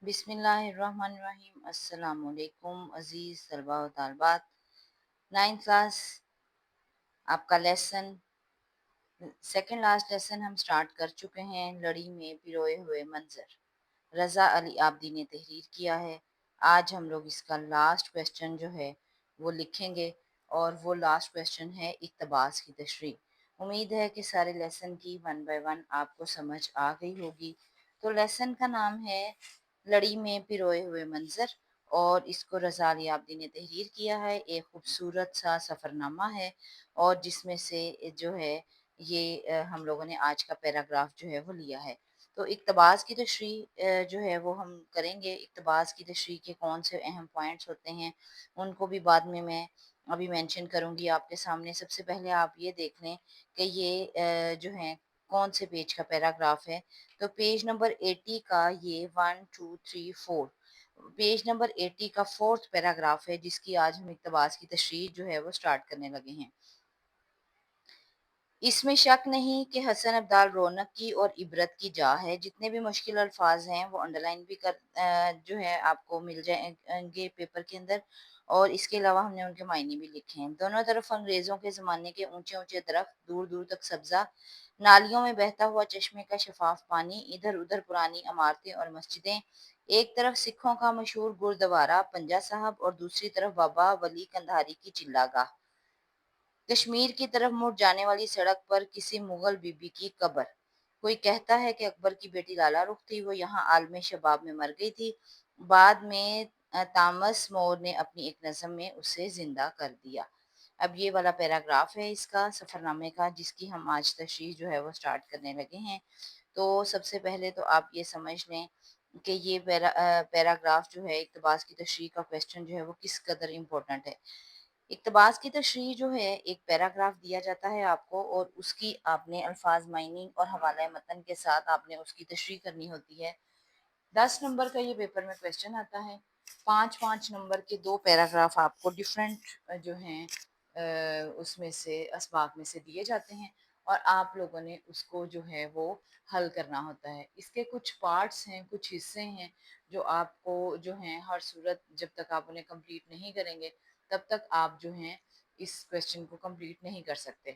بسم اللہ الرحمن الرحیم۔ السلام علیکم عزیز طلباء و طالبات۔ 9th کلاس آپ کا لیسن سیکنڈ لاسٹ لیسن ہم سٹارٹ کر چکے ہیں۔ لڑی میں پروئے ہوئے منظر، رضا علی عابدی نے تحریر کیا ہے۔ آج ہم لوگ اس کا لاسٹ کویسچن جو ہے وہ لکھیں گے، اور وہ لاسٹ کویسچن ہے اقتباس کی تشریح۔ امید ہے کہ سارے لیسن کی ون بائی ون آپ کو سمجھ آ گئی ہوگی۔ تو لیسن کا نام ہے لڑی میں پروئے ہوئے منظر، اور اس کو رضا علی عابدی نے تحریر کیا ہے۔ ایک خوبصورت سا سفرنامہ ہے، اور جس میں سے جو ہے یہ ہم لوگوں نے آج کا پیراگراف جو ہے وہ لیا ہے۔ تو اقتباس کی تشریح جو ہے وہ ہم کریں گے۔ اقتباس کی تشریح کے کون سے اہم پوائنٹس ہوتے ہیں ان کو بھی بعد میں ابھی مینشن کروں گی آپ کے سامنے۔ سب سے پہلے آپ یہ دیکھ لیں کہ یہ جو ہے کون سے پیج کا پیراگراف ہے۔ تو پیج نمبر 80 کا یہ 1 2 3 4 پیج نمبر 80 کا 4تھ پیراگراف ہے، جس کی آج ہم اقتباس کی تشریح جو ہے وہ سٹارٹ کرنے لگے ہیں۔ اس میں شک نہیں کہ حسن ابدال رونق کی اور عبرت کی جا ہے۔ جتنے بھی مشکل الفاظ ہیں وہ انڈر لائن بھی جو ہے آپ کو مل جائیں گے پیپر کے اندر، اور اس کے علاوہ ہم نے ان کے معنی بھی لکھے ہیں۔ دونوں طرف انگریزوں کے زمانے کے اونچے اونچے درخت، دور دور تک سبزہ، نالیوں میں بہتا ہوا چشمے کا شفاف پانی، ادھر ادھر پرانی عمارتیں اور مسجدیں، ایک طرف سکھوں کا مشہور گردوارہ پنجہ صاحب اور دوسری طرف بابا ولی کندھاری کی چلا گاہ۔ کشمیر کی طرف مڑ جانے والی سڑک پر کسی مغل بی بی کی قبر۔ کوئی کہتا ہے کہ اکبر کی بیٹی لالا رخ تھی، وہ یہاں عالم شباب میں مر گئی تھی، بعد میں تامس مور نے اپنی ایک نظم میں اسے زندہ کر دیا۔ اب یہ والا پیراگراف ہے اس کا سفرنامے کا، جس کی ہم آج تشریح جو ہے وہ سٹارٹ کرنے لگے ہیں۔ تو سب سے پہلے تو آپ یہ سمجھ لیں کہ یہ پیراگراف جو ہے اقتباس کی تشریح کا کویسچن جو ہے وہ کس قدر امپورٹنٹ ہے۔ اقتباس کی تشریح جو ہے ایک پیراگراف دیا جاتا ہے آپ کو، اور اس کی آپ نے الفاظ معنی اور حوالہ متن کے ساتھ آپ نے اس کی تشریح کرنی ہوتی ہے۔ 10 نمبر کا یہ پیپر میں کویسچن آتا ہے۔ 5 نمبر کے دو پیراگراف آپ کو ڈفرینٹ جو ہیں اس میں سے اسباق میں سے دیے جاتے ہیں، اور آپ لوگوں نے اس کو جو ہے وہ حل کرنا ہوتا ہے۔ اس کے کچھ پارٹس ہیں، کچھ حصے ہیں جو آپ کو جو ہیں ہر صورت جب تک آپ انہیں کمپلیٹ نہیں کریں گے تب تک آپ جو ہیں اس کویسچن کو کمپلیٹ نہیں کر سکتے۔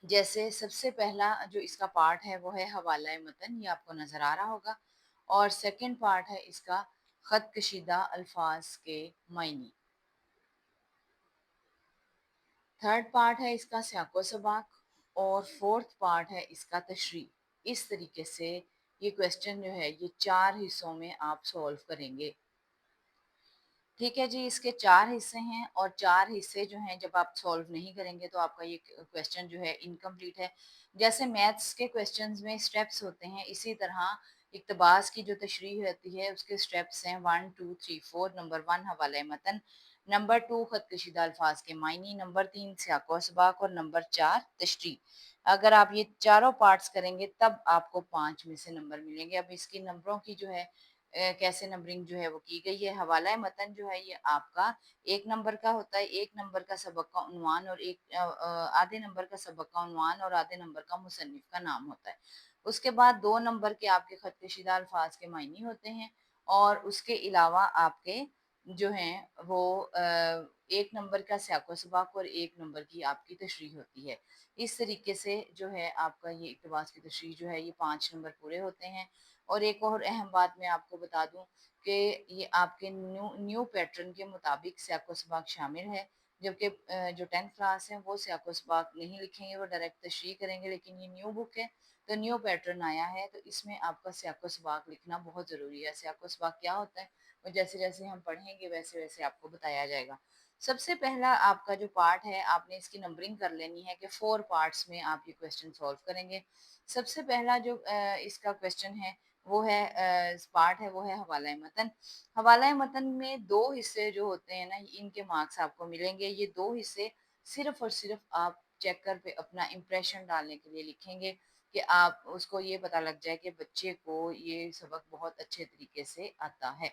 جیسے سب سے پہلا جو اس کا پارٹ ہے وہ ہے حوالہ متن، یہ آپ کو نظر آ رہا ہوگا، اور سیکنڈ پارٹ ہے اس کا خط کشیدہ الفاظ کے معنی۔ تھرڈ پارٹ ہے اس کا سیاق و سباق، اور فورتھ پارٹ ہے اس کا تشریح۔ اس طریقے سے یہ کویسچن جو ہے یہ 4 حصوں میں آپ سولو کریں گے۔ ٹھیک ہے جی، اس کے 4 حصے ہیں، اور 4 حصے جو ہیں جب آپ سولو نہیں کریں گے تو آپ کا یہ کویسچن جو ہے انکمپلیٹ ہے۔ جیسے میتھس کے کویسچنز میں سٹیپس ہوتے ہیں، اسی طرح اقتباس کی جو تشریح ہوتی ہے اس کے سٹیپس ہیں 1 2 3 4۔ نمبر 1 حوالہ متن، نمبر 2 خط کشیدہ الفاظ کے معنی، نمبر 3 سیاق و اسباق، اور نمبر 4 تشریح۔ اگر آپ یہ چاروں پارٹس کریں گے تب آپ کو 5 میں سے نمبر ملیں گے۔ اب اس کی نمبروں کی جو ہے کیسے نمبرنگ جو ہے وہ کی گئی ہے۔ حوالہ متن جو ہے یہ آپ کا 1 نمبر کا ہوتا ہے، 1 نمبر کا سبق کا عنوان، اور آدھے نمبر کا سبق کا عنوان، اور آدھے نمبر کا مصنف کا نام ہوتا ہے۔ اس کے بعد 2 نمبر کے آپ کے خط کشیدہ الفاظ کے معنی ہوتے ہیں، اور اس کے علاوہ آپ کے جو ہیں وہ 1 نمبر کا سیاق و سباق، اور 1 نمبر کی آپ کی تشریح ہوتی ہے۔ اس طریقے سے جو ہے آپ کا یہ اقتباس کی تشریح جو ہے یہ 5 نمبر پورے ہوتے ہیں۔ اور ایک اور اہم بات میں آپ کو بتا دوں کہ یہ آپ کے نیو پیٹرن کے مطابق سیاق و سباق شامل ہے، جبکہ جو 10th کلاس ہیں وہ سیاق و سباق نہیں لکھیں گے، وہ ڈائریکٹ تشریح کریں گے، لیکن یہ نیو بک ہے تو نیو پیٹرن آیا ہے، تو اس میں آپ کا سیاق و سباق لکھنا بہت ضروری ہے۔ سیاق و سباق کیا ہوتا ہے وہ جیسے جیسے ہم پڑھیں گے ویسے ویسے آپ کو بتایا جائے گا۔ سب سے پہلا آپ کا جو پارٹ ہے آپ نے اس کی نمبرنگ کر لینی ہے کہ 4 پارٹس میں آپ یہ کویسچن سولو کریں گے۔ سب سے پہلا جو اس کا کویسچن ہے وہ ہے پارٹ ہے وہ ہے حوالہ متن۔ حوالہ متن میں 2 حصے جو ہوتے ہیں نا ان کے مارکس آپ کو ملیں گے۔ یہ 2 حصے صرف اور صرف آپ چیک کر پہ اپنا امپریشن ڈالنے کے لیے لکھیں گے کہ آپ اس کو یہ پتہ لگ جائے کہ بچے کو یہ سبق بہت اچھے طریقے سے آتا ہے۔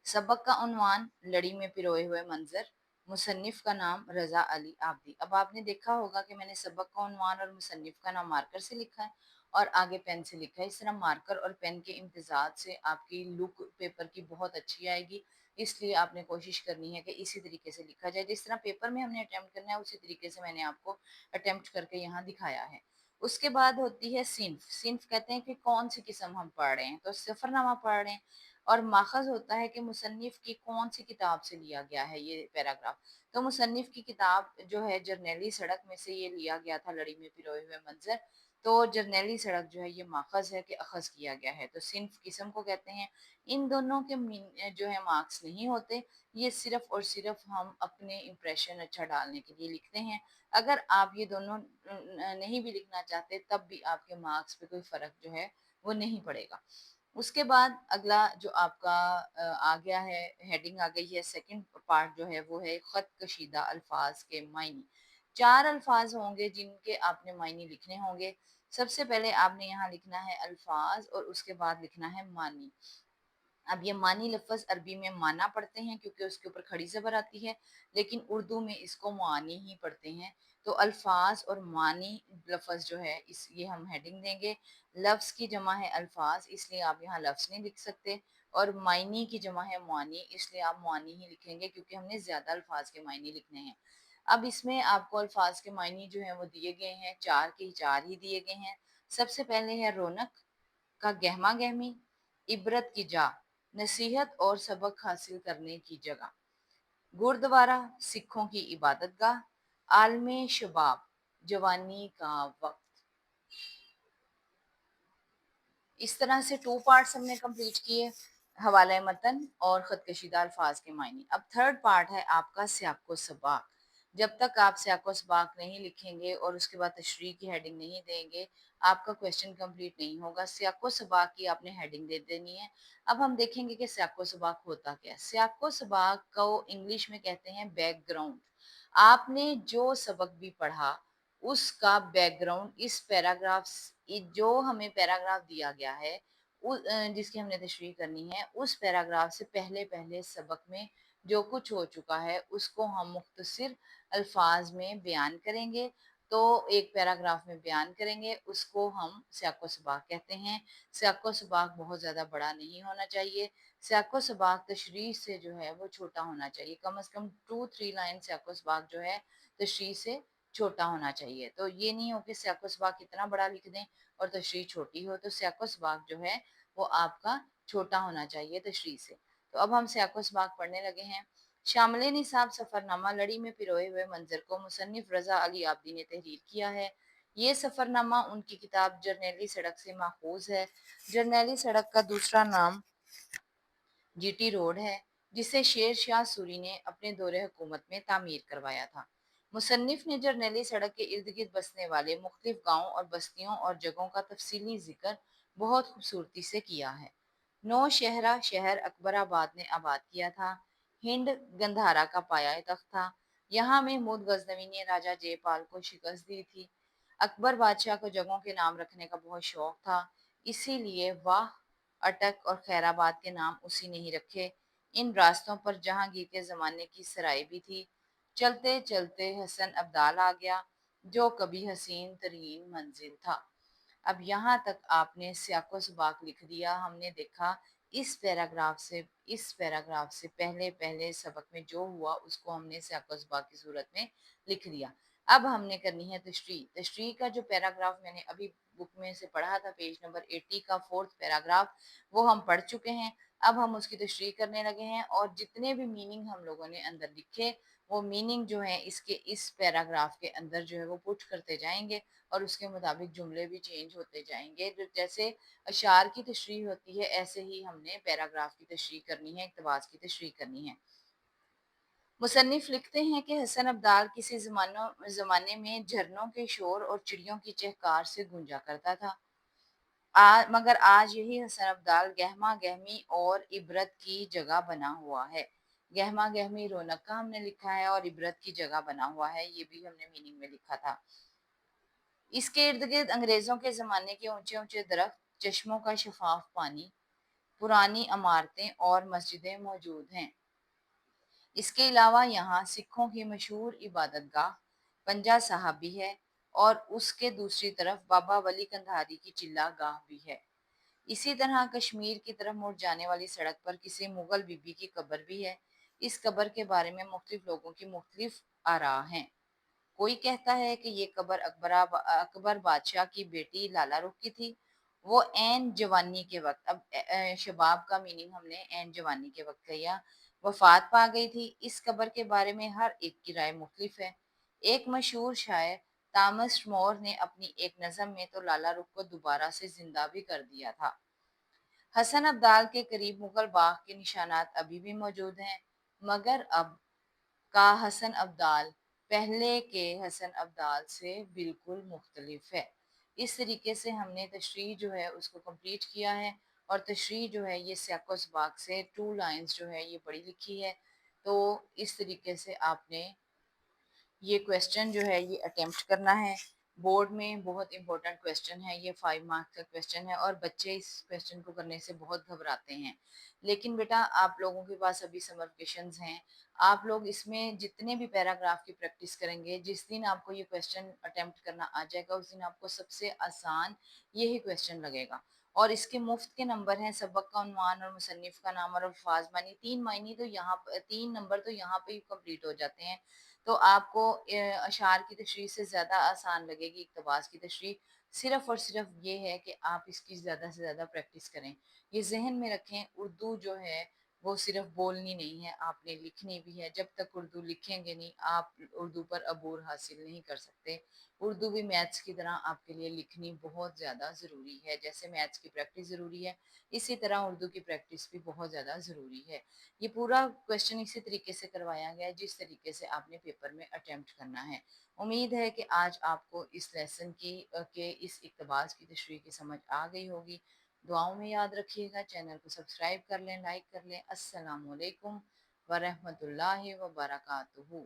سبق کا عنوان لڑی میں پروئے ہوئے منظر، مصنف کا نام رضا علی عابدی۔ اب آپ نے دیکھا ہوگا کہ میں نے سبق کا عنوان اور مصنف کا نام مارکر سے لکھا ہے، اور آگے پین سے لکھا ہے. اس طرح مارکر اور پین کے امتزاج سے آپ کی لک پیپر کی بہت اچھی آئے گی. اس لیے آپ نے کوشش کرنی ہے کہ اسی طریقے سے لکھا جائے. جس طرح پیپر میں ہم نے اٹیمپٹ کرنا ہے اسی طریقے سے میں نے آپ کو اٹیمپٹ کر کے یہاں دکھایا ہے. اس کے بعد ہوتی ہے صنف. صنف کہتے ہیں کہ کون سی قسم ہم پڑھ رہے ہیں. تو سفر نامہ پڑھ رہے ہیں. اور ماخذ ہوتا ہے کہ مصنف کی کون سی کتاب سے لیا گیا ہے یہ پیراگراف. تو مصنف کی کتاب جو ہے جرنیلی سڑک میں سے یہ لیا گیا تھا، لڑی میں پروئے ہوئے منظر. تو جرنیلی سڑک جو ہے یہ ماخذ ہے کہ اخذ کیا گیا ہے. تو صنف قسم کو کہتے ہیں. ان دونوں کے جو ہے مارکس نہیں ہوتے. یہ صرف اور صرف ہم اپنے امپریشن اچھا ڈالنے کے لیے لکھتے ہیں. اگر آپ یہ دونوں نہیں بھی لکھنا چاہتے تب بھی آپ کے مارکس پہ کوئی فرق جو ہے وہ نہیں پڑے گا. اس کے بعد اگلا جو آپ کا آ گیا ہے، ہیڈنگ آ گئی ہے. سیکنڈ پارٹ جو ہے وہ ہے خط کشیدہ الفاظ کے معنی. 4 الفاظ ہوں گے جن کے آپ نے معنی لکھنے ہوں گے. سب سے پہلے آپ نے یہاں لکھنا ہے الفاظ اور اس کے بعد لکھنا ہے معنی. اب یہ معنی لفظ عربی میں مانا پڑھتے ہیں کیونکہ اس کے اوپر کھڑی زبر آتی ہے، لیکن اردو میں اس کو معانی ہی پڑھتے ہیں. تو الفاظ اور معنی لفظ جو ہے یہ ہم ہیڈنگ دیں گے. لفظ کی جمع ہے الفاظ، اس لیے آپ یہاں لفظ نہیں لکھ سکتے. اور معنی کی جمع ہے معنی، اس لیے آپ معنی ہی لکھیں گے کیونکہ ہم نے زیادہ الفاظ کے معنی لکھنے ہیں. اب اس میں آپ کو الفاظ کے معنی جو ہیں وہ دیے گئے ہیں، 4 کے 4 ہی دیے گئے ہیں. سب سے پہلے ہے رونق کا گہما گہمی، عبرت کی جا، نصیحت اور سبق حاصل کرنے کی جگہ، گردوارہ سکھوں کی عبادت گاہ، عالم شباب جوانی کا وقت. اس طرح سے 2 پارٹس ہم نے کمپلیٹ کیے، حوالہ متن اور خط کشیدہ الفاظ کے معنی. اب 3rd پارٹ ہے آپ کا سیاق و سباق. جب تک آپ سیاق و سباق نہیں لکھیں گے اور اس کے بعد تشریح کی ہیڈنگ نہیں دیں گے آپ کا کویسچن کمپلیٹ نہیں ہوگا. سیاق و سباق کی آپ نے ہیڈنگ دے دینی ہے. اب ہم دیکھیں گے کہ سیاق و سباق ہوتا کیا ہے. سیاق و سباق کو انگلش میں کہتے ہیں بیک گراؤنڈ. آپ نے جو سبق بھی پڑھا اس کا بیک گراؤنڈ اس پیراگراف جو ہمیں پیراگراف دیا گیا ہے جس کی ہم نے تشریح کرنی ہے، اس پیراگراف سے پہلے سبق میں جو کچھ ہو چکا ہے اس کو ہم مختصر الفاظ میں بیان کریں گے. تو ایک پیراگراف میں بیان کریں گے، اس کو ہم سیاق و سباق کہتے ہیں. سیاق و سباق بہت زیادہ بڑا نہیں ہونا چاہیے. سیاق و سباق تشریح سے جو ہے وہ چھوٹا ہونا چاہیے. کم از کم 2-3 لائن سیاق و سباق جو ہے تشریح سے چھوٹا ہونا چاہیے. تو یہ نہیں ہو کہ سیاق و سباق اتنا بڑا لکھ دیں اور تشریح چھوٹی ہو. تو سیاق و سباق جو ہے وہ آپ کا چھوٹا ہونا چاہیے تشریح سے. تو اب ہم سیاق و سباق پڑھنے لگے ہیں. شامل نصاب سفر نامہ لڑی میں پروئے ہوئے منظر کو مصنف رضا علی عابدی نے تحریر کیا ہے. یہ سفر نامہ ان کی کتاب جرنیلی سڑک سے ماخوذ ہے. جرنیلی سڑک کا دوسرا نام جی ٹی روڈ ہے جسے شیر شاہ سوری نے اپنے دور حکومت میں تعمیر کروایا تھا. مصنف نے جرنیلی سڑک کے ارد گرد بسنے والے مختلف گاؤں اور بستیوں اور جگہوں کا تفصیلی ذکر بہت خوبصورتی سے کیا ہے. نوشہرہ شہر اکبر آباد نے آباد کیا تھا. ہند گندھارا کا پایہ تخت تھا. یہاں محمود غزنوی نے راجہ جے پال کو شکست دی تھی. اکبر بادشاہ کو جگہوں کے نام رکھنے کا بہت شوق تھا، اسی لیے واہ، اٹک اور خیر آباد کے نام اسی نے ہی رکھے. ان راستوں پر جہانگیر کے زمانے کی سرائے بھی تھی. چلتے چلتے حسن ابدال آ گیا جو کبھی حسین ترین منزل تھا. اب یہاں تک آپ نے سیاق و سباق لکھ دیا. ہم نے دیکھا اس پیراگراف سے پہلے سبق میں جو ہوا اس کو ہم نے سیاق و سباق کی صورت میں لکھ دیا. اب ہم نے کرنی ہے تشریح. تشریح کا جو پیراگراف میں نے ابھی بک میں سے پڑھا تھا پیج نمبر 80 کا 4تھ پیراگراف وہ ہم پڑھ چکے ہیں. اب ہم اس کی تشریح کرنے لگے ہیں اور جتنے بھی میننگ ہم لوگوں نے اندر لکھے وہ میننگ جو ہے اس پیراگراف کے اندر جو ہے وہ پٹ کرتے جائیں گے اور اس کے مطابق جملے بھی چینج ہوتے جائیں گے. جیسے اشعار کی تشریح ہوتی ہے ایسے ہی ہم نے پیراگراف کی تشریح کرنی ہے، اقتباس کی تشریح کرنی ہے. مصنف لکھتے ہیں کہ حسن ابدال کسی زمانے میں جھرنوں کے شور اور چڑیوں کی چہکار سے گونجا کرتا تھا، مگر آج یہی حسن ابدال گہما گہمی اور عبرت کی جگہ بنا ہوا ہے. گہما گہمی رونق کا ہم نے لکھا ہے اور عبرت کی جگہ بنا ہوا ہے، یہ بھی ہم نے میننگ میں لکھا تھا. اس کے ارد گرد انگریزوں کے زمانے کے اونچے اونچے درخت، چشموں کا شفاف پانی، پرانی عمارتیں اور مسجدیں موجود ہیں. اس کے علاوہ یہاں سکھوں کی مشہور عبادت گاہ پنجا صاحب بھی ہے. اور اس کے دوسری طرف بابا ولی کندھاری کی چلا گاہ بھی ہے۔ اسی طرح کشمیر کی طرف مڑ جانے والی سڑک پر کسی مغل بی بی کی قبر بھی ہے۔ اس قبر کے بارے میں مختلف لوگوں کی مختلف آراء ہیں۔ کوئی کہتا ہے کہ یہ قبر اکبر بادشاہ کی بیٹی لالہ رخ کی تھی۔ وہ عین جوانی کے وقت، اب شباب کا میننگ ہم نے عین جوانی کے وقت کیا، وفات پا گئی تھی۔ اس قبر کے بارے میں ہر ایک کی رائے مختلف ہے۔ ایک مشہور شاعر تامس مور نے اپنی ایک نظم میں تو لالہ رخ کو دوبارہ سے زندہ بھی کر دیا تھا۔ حسن ابدال کے قریب مغل باغ کے نشانات ابھی بھی موجود ہیں، مگر اب کا حسن ابدال پہلے کے حسن ابدال سے بالکل مختلف ہے۔ اس طریقے سے ہم نے تشریح جو ہے اس کو کمپلیٹ کیا ہے، اور تشریح جو ہے یہ سیاق و سباق سے 2 لائنز جو ہے یہ پڑھی لکھی ہے۔ تو اس طریقے سے آپ نے یہ کویسچن جو ہے یہ اٹیمپٹ کرنا ہے۔ بورڈ میں بہت امپورٹنٹ کویسچن ہے، یہ 5 مارکس کا کویسچن ہے، اور بچے اس کویسچن کو کرنے سے بہت گھبراتے ہیں۔ لیکن بیٹا آپ لوگوں کے پاس ابھی سمر ویکیشنز ہیں، آپ لوگ اس میں جتنے بھی پیراگراف کی پریکٹس کریں گے، جس دن آپ کو یہ کویسچن اٹیمپٹ کرنا آ جائے گا اس دن آپ کو سب سے آسان یہی کویسچن لگے گا۔ اور اس کے مفت کے نمبر ہیں، سبق کا عنوان اور مصنف کا نام اور الفاظ معنی، 3 معنی تو یہاں 3 نمبر تو یہاں پہ ہی کمپلیٹ ہو جاتے ہیں۔ تو آپ کو اشعار کی تشریح سے زیادہ آسان لگے گی اقتباس کی تشریح۔ صرف اور صرف یہ ہے کہ آپ اس کی زیادہ سے زیادہ پریکٹس کریں۔ یہ ذہن میں رکھیں، اردو جو ہے وہ صرف بولنی نہیں ہے، آپ نے لکھنی بھی ہے۔ جب تک اردو لکھیں گے نہیں، آپ اردو پر عبور حاصل نہیں کر سکتے۔ اردو بھی میتھس کی طرح آپ کے لیے لکھنی بہت زیادہ ضروری ہے، جیسے میتھس کی پریکٹس ضروری ہے، اسی طرح اردو کی پریکٹس بھی بہت زیادہ ضروری ہے۔ یہ پورا کویسچن اسی طریقے سے کروایا گیا ہے جس طریقے سے آپ نے پیپر میں اٹیمپٹ کرنا ہے۔ امید ہے کہ آج آپ کو اس لیسن کی کہ اس اقتباس کی تشریح کی سمجھ آ گئی ہوگی۔ دعاؤں میں یاد رکھیے گا، چینل کو سبسکرائب کر لیں، لائک کر لیں۔ السلام علیکم ورحمۃ اللہ وبرکاتہ۔